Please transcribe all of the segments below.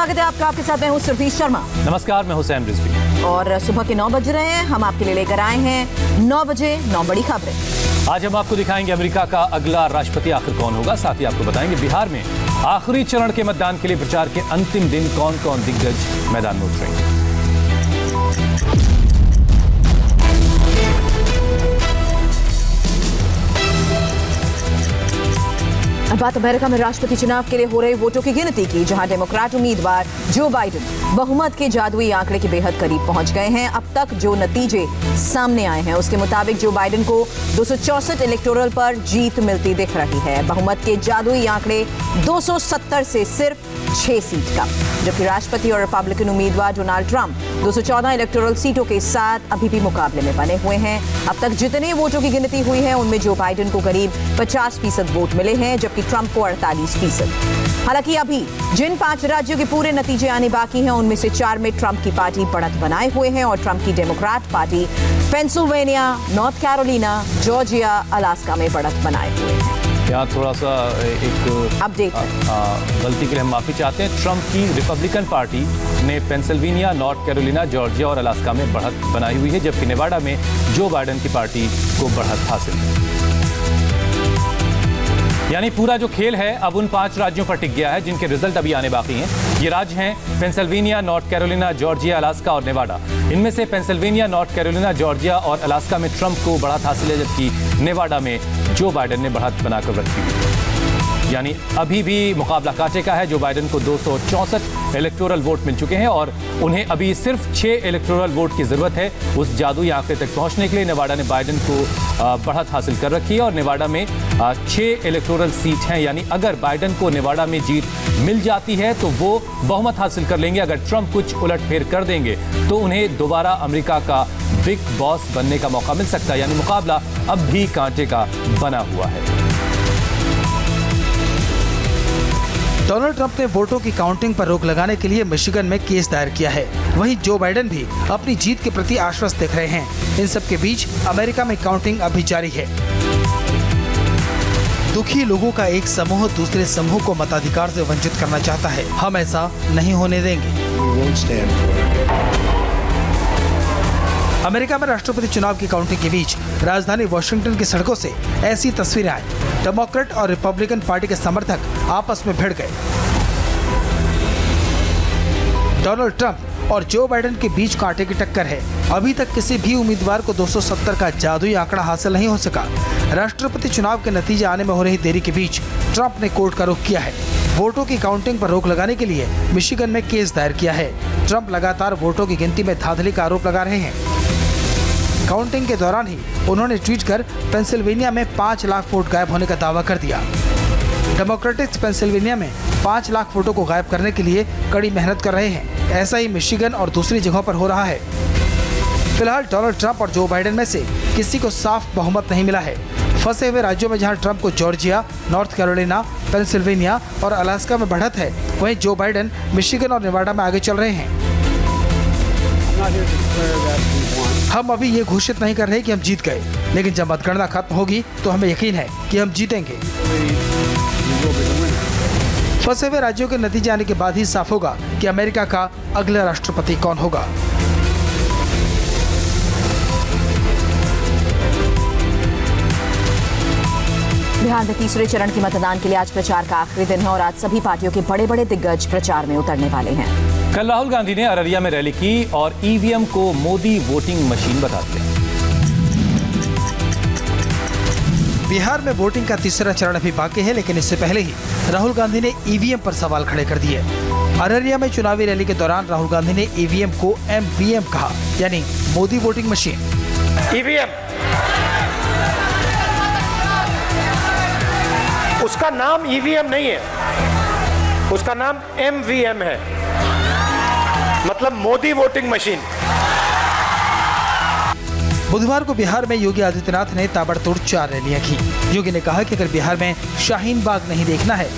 स्वागत है आपका। आपके साथ मैं हूं सुरभि शर्मा। नमस्कार, मैं हुसैन रिजवी। और सुबह के 9 बज रहे हैं, हम आपके लिए लेकर आए हैं 9 बजे 9 बड़ी खबरें। आज हम आपको दिखाएंगे अमेरिका का अगला राष्ट्रपति आखिर कौन होगा। साथ ही आपको बताएंगे बिहार में आखिरी चरण के मतदान के लिए प्रचार के अंतिम दिन कौन कौन दिग्गज मैदान में उतरेंगे। बात अमेरिका में राष्ट्रपति चुनाव के लिए हो रहे वोटों की गिनती की, जहां डेमोक्रेट उम्मीदवार जो बाइडेन बहुमत के जादुई आंकड़े के बेहद करीब पहुंच गए हैं। अब तक जो नतीजे सामने आए हैं उसके मुताबिक जो बाइडेन को 264 इलेक्टोरल पर जीत मिलती दिख रही है। बहुमत के जादुई आंकड़े 270 से सिर्फ 6 सीट का, जबकि राष्ट्रपति और रिपब्लिकन उम्मीदवार डोनाल्ड ट्रंप 214 इलेक्टोरल सीटों के साथ अभी भी मुकाबले में बने हुए हैं। अब तक जितने वोटों की गिनती हुई है उनमें जो बाइडेन को करीब 50% वोट मिले हैं, जबकि ट्रंप को 48%। हालांकि अभी जिन 5 राज्यों के पूरे नतीजे आने बाकी हैं उनमें से 4 में ट्रंप की पार्टी बढ़त बनाए हुए हैं और ट्रंप की Democrat party Pennsylvania, north Carolina, Georgia, Alaska में बढ़त बनाए हुए हैं। यहाँ थोड़ा सा एक अपडेट गलती के लिए हम माफी चाहते हैं। ट्रंप की रिपब्लिकन पार्टी ने पेंसिल्वेनिया, नॉर्थ कैरोलिना, जॉर्जिया और अलास्का में बढ़त बनाई हुई है, जबकि नेवाडा में जो बाइडेन की पार्टी को बढ़त हासिल है। यानी पूरा जो खेल है अब उन 5 राज्यों पर टिक गया है जिनके रिजल्ट अभी आने बाकी हैं। ये राज्य हैं Pennsylvania, north Carolina, Georgia, Alaska और नेवाडा। इनमें से पेंसिल्वेनिया, नॉर्थ कैरोलिना, जॉर्जिया और अलास्का में ट्रंप को बढ़त हासिल है, जबकि नेवाडा में जो बाइडेन ने बढ़त बनाकर रखी हुई है। यानी अभी भी मुकाबला कांटे का है। जो बाइडेन को 264 इलेक्टोरल वोट मिल चुके हैं और उन्हें अभी सिर्फ 6 इलेक्टोरल वोट की जरूरत है उस जादुई आंकड़े तक पहुंचने के लिए। नेवाडा ने बाइडेन को बढ़त हासिल कर रखी है और नेवाडा में 6 इलेक्टोरल सीट हैं। यानी अगर बाइडेन को नेवाडा में जीत मिल जाती है तो वो बहुमत हासिल कर लेंगे। अगर ट्रंप कुछ उलटफेर कर देंगे तो उन्हें दोबारा अमेरिका का बिग बॉस बनने का मौका मिल सकता है। यानी मुकाबला अब भी कांटे का बना हुआ है। डोनाल्ड ट्रंप ने वोटों की काउंटिंग पर रोक लगाने के लिए मिशिगन में केस दायर किया है। वहीं जो बाइडेन भी अपनी जीत के प्रति आश्वस्त दिख रहे हैं। इन सब के बीच अमेरिका में काउंटिंग अभी जारी है। दुखी लोगों का एक समूह दूसरे समूह को मताधिकार से वंचित करना चाहता है। हम ऐसा नहीं होने देंगे। अमेरिका में राष्ट्रपति चुनाव की काउंटिंग के बीच राजधानी वॉशिंगटन की सड़कों से ऐसी तस्वीरें आई। डेमोक्रेट और रिपब्लिकन पार्टी के समर्थक आपस में भिड़ गए। डोनाल्ड ट्रंप और जो बाइडेन के बीच कांटे की टक्कर है। अभी तक किसी भी उम्मीदवार को 270 का जादुई आंकड़ा हासिल नहीं हो सका। राष्ट्रपति चुनाव के नतीजे आने में हो रही देरी के बीच ट्रंप ने कोर्ट का रुख किया है। वोटों की काउंटिंग पर रोक लगाने के लिए मिशिगन में केस दायर किया है। ट्रंप लगातार वोटों की गिनती में धांधली का आरोप लगा रहे हैं। काउंटिंग के दौरान ही उन्होंने ट्वीट कर पेंसिल्वेनिया में 5 लाख वोट गायब होने का दावा कर दिया। डेमोक्रेटिक्स पेंसिल्वेनिया में 5 लाख वोटों को गायब करने के लिए कड़ी मेहनत कर रहे हैं। ऐसा ही मिशिगन और दूसरी जगहों पर हो रहा है। फिलहाल डोनाल्ड ट्रंप और जो बाइडेन में से किसी को साफ बहुमत नहीं मिला है। फंसे हुए राज्यों में जहां ट्रंप को जॉर्जिया, नॉर्थ कैरोलिना, पेंसिल्वेनिया और अलास्का में बढ़त है, वहीं जो बाइडेन मिशिगन और नेवाडा में आगे चल रहे हैं। हम अभी ये घोषित नहीं कर रहे कि हम जीत गए, लेकिन जब मतगणना खत्म होगी तो हमें यकीन है कि हम जीतेंगे। फंसे हुए राज्यों के नतीजे आने के बाद ही साफ होगा कि अमेरिका का अगला राष्ट्रपति कौन होगा। बिहार में तीसरे चरण के मतदान के लिए आज प्रचार का आखिरी दिन है और आज सभी पार्टियों के बड़े बड़े दिग्गज प्रचार में उतरने वाले हैं। कल राहुल गांधी ने अररिया में रैली की और ईवीएम को मोदी वोटिंग मशीन बता दिया। बिहार में वोटिंग का तीसरा चरण अभी बाकी है, लेकिन इससे पहले ही राहुल गांधी ने ईवीएम पर सवाल खड़े कर दिए। अररिया में चुनावी रैली के दौरान राहुल गांधी ने ईवीएम को एमवीएम कहा, यानी मोदी वोटिंग मशीन। ईवीएम उसका नाम ईवीएम नहीं है, उसका नाम एमवीएम है, मतलब मोदी वोटिंग मशीन। बुधवार को बिहार में योगी आदित्यनाथ ने ताबड़तोड़ 4 रैलियां की। योगी ने कहा कि अगर बिहार में शाहीन बाग नहीं देखना है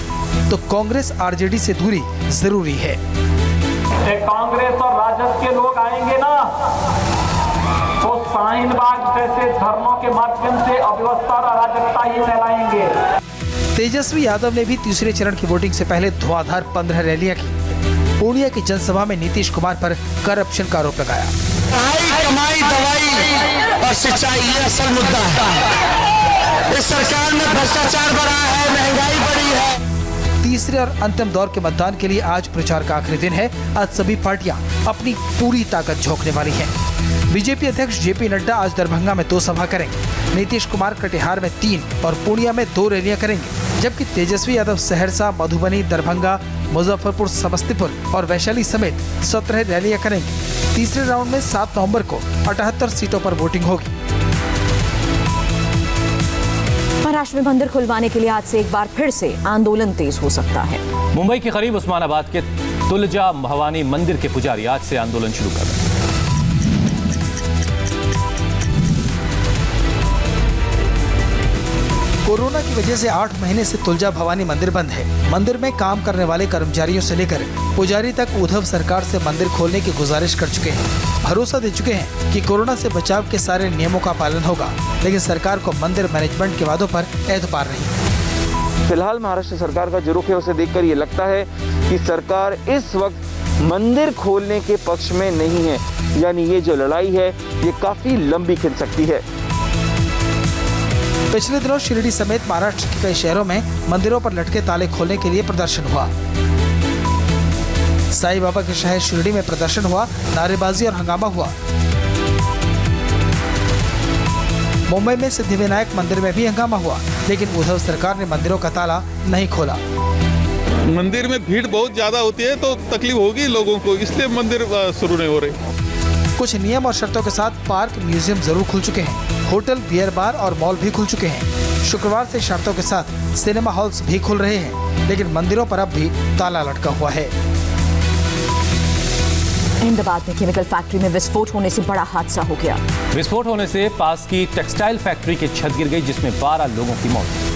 तो कांग्रेस आरजेडी से दूरी जरूरी है। कांग्रेस और राजद के लोग आएंगे ना तो शाहीन बाग जैसे धर्मों के माध्यम से अव्यवस्था और अराजकता ही फैलाएंगे। तेजस्वी यादव ने भी तीसरे चरण की वोटिंग से पहले धुआंधार 15 रैलियां की। पूर्णिया की जनसभा में नीतीश कुमार पर करप्शन का आरोप लगाया। कमाई, दवाई और सिंचाई ये असल मुद्दा है। इस सरकार में भ्रष्टाचार बढ़ा है, महंगाई बढ़ी है। तीसरे और अंतिम दौर के मतदान के लिए आज प्रचार का आखिरी दिन है। आज सभी पार्टियां अपनी पूरी ताकत झोंकने वाली हैं। बीजेपी अध्यक्ष जेपी नड्डा आज दरभंगा में 2 सभा करेंगे। नीतीश कुमार कटिहार में 3 और पूर्णिया में 2 रैलियां करेंगे, जबकि तेजस्वी यादव सहरसा, मधुबनी, दरभंगा, मुजफ्फरपुर, समस्तीपुर और वैशाली समेत 17 रैलियां करेंगे। तीसरे राउंड में 7 नवंबर को 78 सीटों पर वोटिंग होगी। महाराष्ट्र में मंदिर खुलवाने के लिए आज से एक बार फिर से आंदोलन तेज हो सकता है। मुंबई के करीब उस्मानाबाद के तुलजा भवानी मंदिर के पुजारी आज से आंदोलन शुरू कर रहे हैं। कोरोना की वजह से 8 महीने से तुलजा भवानी मंदिर बंद है। मंदिर में काम करने वाले कर्मचारियों से लेकर पुजारी तक उद्धव सरकार से मंदिर खोलने की गुजारिश कर चुके हैं। भरोसा दे चुके हैं कि कोरोना से बचाव के सारे नियमों का पालन होगा, लेकिन सरकार को मंदिर मैनेजमेंट के वादों पर एतबार नहीं। फिलहाल महाराष्ट्र सरकार का जो रुख है उसे देखकर ये लगता है कि सरकार इस वक्त मंदिर खोलने के पक्ष में नहीं है, यानी ये जो लड़ाई है ये काफी लंबी खिंच सकती है। पिछले दिनों शिरडी समेत महाराष्ट्र के कई शहरों में मंदिरों पर लटके ताले खोलने के लिए प्रदर्शन हुआ। साईं बाबा के शहर शिरडी में प्रदर्शन हुआ, नारेबाजी और हंगामा हुआ। मुंबई में सिद्धिविनायक मंदिर में भी हंगामा हुआ, लेकिन उद्धव सरकार ने मंदिरों का ताला नहीं खोला। मंदिर में भीड़ बहुत ज्यादा होती है तो तकलीफ होगी लोगों को, इसलिए मंदिर शुरू नहीं हो रहे। कुछ नियम और शर्तों के साथ पार्क, म्यूजियम जरूर खुल चुके हैं। होटल, बियर बार और मॉल भी खुल चुके हैं। शुक्रवार से शर्तों के साथ सिनेमा हॉल्स भी खुल रहे हैं, लेकिन मंदिरों पर अब भी ताला लटका हुआ है। अहमदाबाद में केमिकल फैक्ट्री में विस्फोट होने से बड़ा हादसा हो गया। विस्फोट होने से पास की टेक्सटाइल फैक्ट्री की छत गिर गई, जिसमें 12 लोगों की मौत हुई।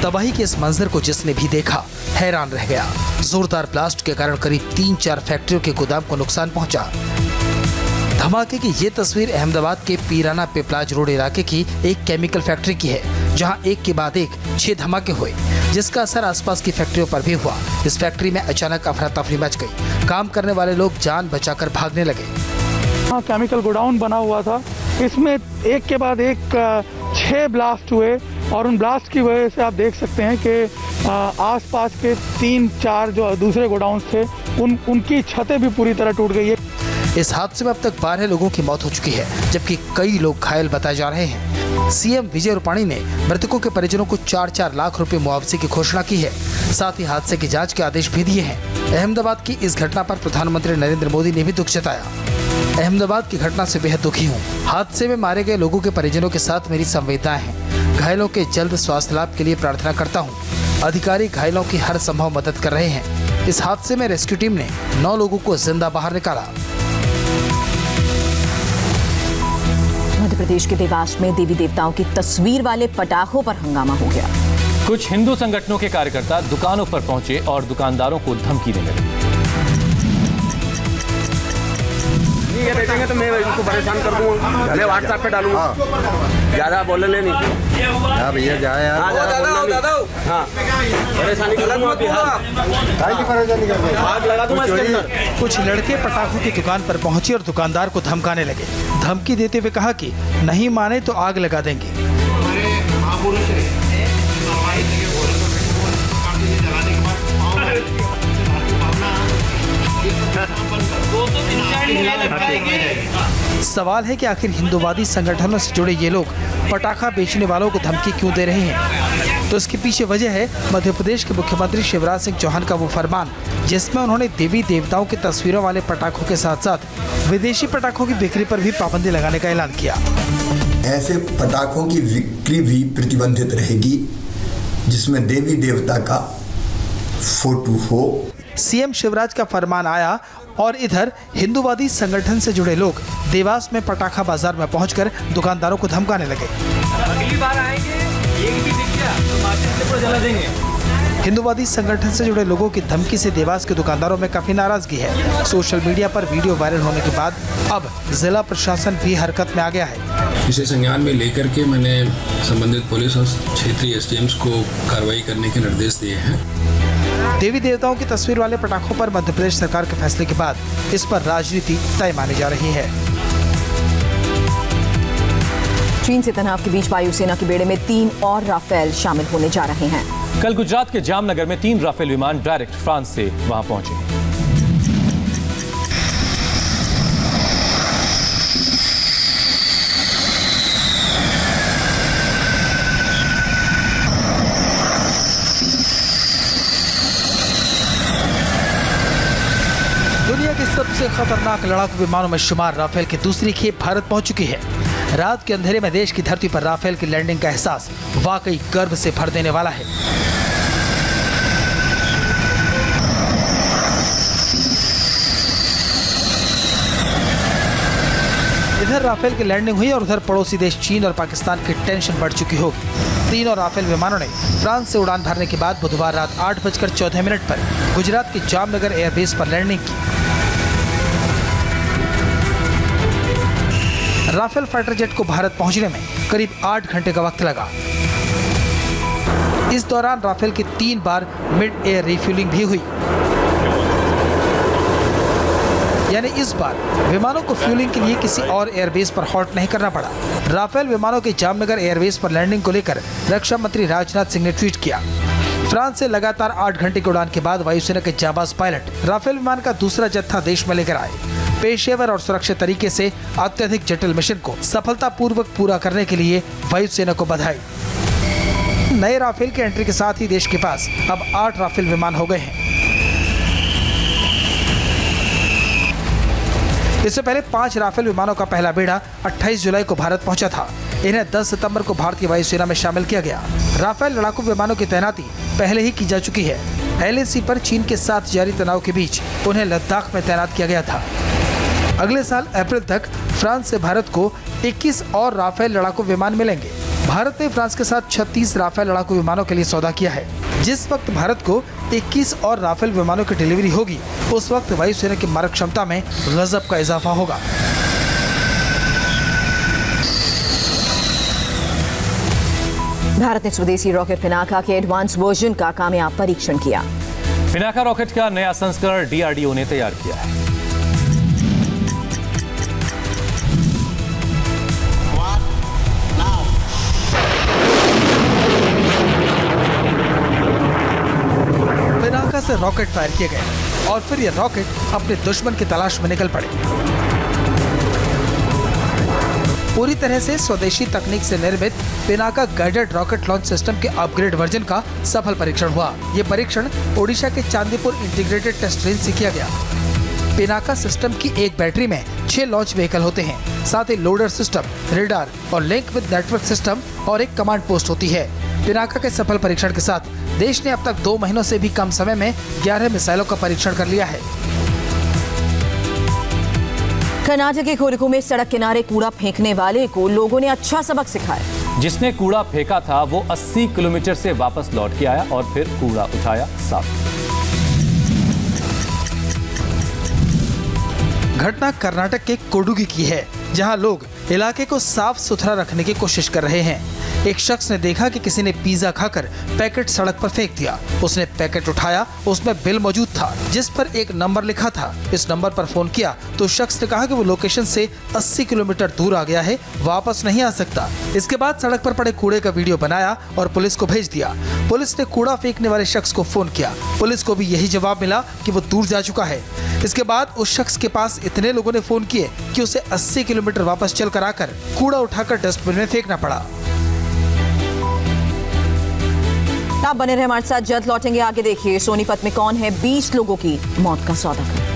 तबाही के इस मंजर को जिसने भी देखा हैरान रह गया। जोरदार ब्लास्ट के कारण करीब 3-4 फैक्ट्रियों के गोदाम को नुकसान पहुंचा। धमाके की ये तस्वीर अहमदाबाद के पीराना पिपलाज रोड इलाके की एक केमिकल फैक्ट्री की है, जहां एक के बाद एक 6 धमाके हुए, जिसका असर आसपास की फैक्ट्रियों पर भी हुआ। इस फैक्ट्री में अचानक अफरा तफरी मच गई। काम करने वाले लोग जान बचाकर भागने लगे। हाँ, केमिकल गोडाउन बना हुआ था, इसमें एक के बाद एक 6 ब्लास्ट हुए और उन ब्लास्ट की वजह से आप देख सकते हैं कि आसपास के 3-4 जो दूसरे गोडाउन थे उनकी छतें भी पूरी तरह टूट गई है। इस हादसे में अब तक 12 लोगों की मौत हो चुकी है, जबकि कई लोग घायल बताए जा रहे हैं। सीएम विजय रूपाणी ने मृतकों के परिजनों को 4-4 लाख रुपए मुआवजे की घोषणा की है। साथ ही हादसे की जांच के आदेश भी दिए हैं। अहमदाबाद की इस घटना पर प्रधानमंत्री नरेंद्र मोदी ने भी दुख जताया। अहमदाबाद की घटना से बेहद दुखी हूँ। हादसे में मारे गए लोगों के परिजनों के साथ मेरी संवेदनाएं हैं। घायलों के जल्द स्वास्थ्य लाभ के लिए प्रार्थना करता हूँ। अधिकारी घायलों की हर संभव मदद कर रहे हैं। इस हादसे में रेस्क्यू टीम ने 9 लोगों को जिंदा बाहर निकाला। मध्य प्रदेश के देवास में देवी देवताओं की तस्वीर वाले पटाखों पर हंगामा हो गया। कुछ हिंदू संगठनों के कार्यकर्ता दुकानों पर पहुंचे और दुकानदारों को धमकी देने लगे। ये बेचेंगे तो मैं इनको परेशान कर दूंगा, मैं व्हाट्सएप पे डालूंगा। ज्यादा बोलने नहीं। हाँ भैया जाए यार। हाँ, परेशानी आग लगा दूंगा इसके अंदर। कुछ लड़के पटाखों की दुकान पर पहुंचे और दुकानदार को धमकाने लगे। धमकी देते हुए कहा कि नहीं माने तो आग लगा देंगे। सवाल है कि आखिर हिंदूवादी संगठनों से जुड़े ये लोग पटाखा बेचने वालों को धमकी क्यों दे रहे हैं? तो इसके पीछे वजह है मध्य प्रदेश के मुख्यमंत्री शिवराज सिंह चौहान का वो फरमान, जिसमें उन्होंने देवी देवताओं की तस्वीरों वाले पटाखों के साथ साथ विदेशी पटाखों की बिक्री पर भी पाबंदी लगाने का ऐलान किया। ऐसे पटाखों की बिक्री भी प्रतिबंधित रहेगी जिसमें देवी देवता का फोटो हो। सीएम शिवराज का फरमान आया और इधर हिंदूवादी संगठन से जुड़े लोग देवास में पटाखा बाजार में पहुंचकर दुकानदारों को धमकाने लगे। अगली बार आएंगे, एक भी दिख गया तो माचिस से पूरा जला देंगे। हिंदुवादी संगठन से जुड़े लोगों की धमकी से देवास के दुकानदारों में काफी नाराजगी है। सोशल मीडिया पर वीडियो वायरल होने के बाद अब जिला प्रशासन भी हरकत में आ गया है। इसे संज्ञान में लेकर के मैंने संबंधित पुलिस और क्षेत्रीय एसडीएम्स को कार्रवाई करने के निर्देश दिए हैं। देवी देवताओं की तस्वीर वाले पटाखों पर मध्य प्रदेश सरकार के फैसले के बाद इस पर राजनीति तय मानी जा रही है। चीन से तनाव के बीच वायुसेना के बेड़े में 3 और राफेल शामिल होने जा रहे हैं। कल गुजरात के जामनगर में 3 राफेल विमान डायरेक्ट फ्रांस से वहां पहुंचे। दुनिया के सबसे खतरनाक लड़ाकू विमानों में शुमार राफेल की दूसरी खेप भारत पहुंच चुकी है। रात के अंधेरे में देश की धरती पर राफेल की लैंडिंग का एहसास वाकई गर्व से भर देने वाला है। इधर राफेल की लैंडिंग हुई और उधर पड़ोसी देश चीन और पाकिस्तान की टेंशन बढ़ चुकी होगी। 3 राफेल विमानों ने फ्रांस से उड़ान भरने के बाद बुधवार रात 8:14 पर गुजरात के जामनगर एयरबेस पर लैंडिंग की। राफेल फाइटर जेट को भारत पहुंचने में करीब 8 घंटे का वक्त लगा। इस दौरान राफेल की 3 बार मिड एयर रिफ्यूलिंग भी हुई, यानी इस बार विमानों को फ्यूलिंग के लिए किसी और एयरबेस पर हॉल्ट नहीं करना पड़ा। राफेल विमानों के जामनगर एयरबेस पर लैंडिंग को लेकर रक्षा मंत्री राजनाथ सिंह ने ट्वीट किया। फ्रांस से लगातार 8 घंटे की उड़ान के बाद वायुसेना के जाबाज पायलट राफेल विमान का दूसरा जत्था देश में लेकर आए। पेशेवर और सुरक्षित तरीके से अत्यधिक जटिल मिशन को सफलतापूर्वक पूरा करने के लिए वायुसेना को बधाई। नए राफेल की एंट्री के साथ ही देश के पास अब 8 राफेल विमान हो गए हैं। इससे पहले 5 राफेल विमानों का पहला बेड़ा 28 जुलाई को भारत पहुंचा था। इन्हें 10 सितंबर को भारतीय वायुसेना में शामिल किया गया। राफेल लड़ाकू विमानों की तैनाती पहले ही की जा चुकी है। LAC पर चीन के साथ जारी तनाव के बीच उन्हें लद्दाख में तैनात किया गया था। अगले साल अप्रैल तक फ्रांस से भारत को 21 और राफेल लड़ाकू विमान मिलेंगे। भारत ने फ्रांस के साथ 36 राफेल लड़ाकू विमानों के लिए सौदा किया है। जिस वक्त भारत को 21 और राफेल विमानों की डिलीवरी होगी, उस वक्त वायुसेना की मारक क्षमता में गजब का इजाफा होगा। भारत ने स्वदेशी रॉकेट पिनाका के एडवांस वर्जन का कामयाब परीक्षण किया। पिनाका रॉकेट का नया संस्करण DRDO ने तैयार किया है। पिनाका से रॉकेट फायर किए गए और फिर ये रॉकेट अपने दुश्मन की तलाश में निकल पड़े। पूरी तरह से स्वदेशी तकनीक से निर्मित Pinaka guided rocket launch system के अपग्रेड वर्जन का सफल परीक्षण हुआ। ये परीक्षण ओडिशा के चांदीपुर इंटीग्रेटेड टेस्ट रेंज से किया गया। पिनाका सिस्टम की एक बैटरी में 6 लॉन्च व्हीकल होते हैं। साथ ही लोडर सिस्टम, रेडार और लिंक विद नेटवर्क सिस्टम और एक कमांड पोस्ट होती है। पिनाका के सफल परीक्षण के साथ देश ने अब तक 2 महीनों से भी कम समय में 11 मिसाइलों का परीक्षण कर लिया है। कर्नाटक के कोरिकू में सड़क किनारे कूड़ा फेंकने वाले को लोगों ने अच्छा सबक सिखाया। जिसने कूड़ा फेंका था वो 80 किलोमीटर से वापस लौट के आया और फिर कूड़ा उठाया, साफ किया। घटना कर्नाटक के कोडुगी की है, जहां लोग इलाके को साफ सुथरा रखने की कोशिश कर रहे हैं। एक शख्स ने देखा कि किसी ने पिज्जा खाकर पैकेट सड़क पर फेंक दिया। उसने पैकेट उठाया, उसमें बिल मौजूद था जिस पर एक नंबर लिखा था। इस नंबर पर फोन किया तो शख्स ने कहा कि वो लोकेशन से 80 किलोमीटर दूर आ गया है, वापस नहीं आ सकता। इसके बाद सड़क पर पड़े कूड़े का वीडियो बनाया और पुलिस को भेज दिया। पुलिस ने कूड़ा फेंकने वाले शख्स को फोन किया। पुलिस को भी यही जवाब मिला कि वो दूर जा चुका है। इसके बाद उस शख्स के पास इतने लोगों ने फोन किए कि उसे 80 किलोमीटर वापस चलकर आकर कूड़ा उठाकर डस्टबिन में फेंकना पड़ा। आप बने रहे हमारे साथ, जल्द लौटेंगे। आगे देखिए सोनीपत में कौन है 20 लोगों की मौत का सौदा कर।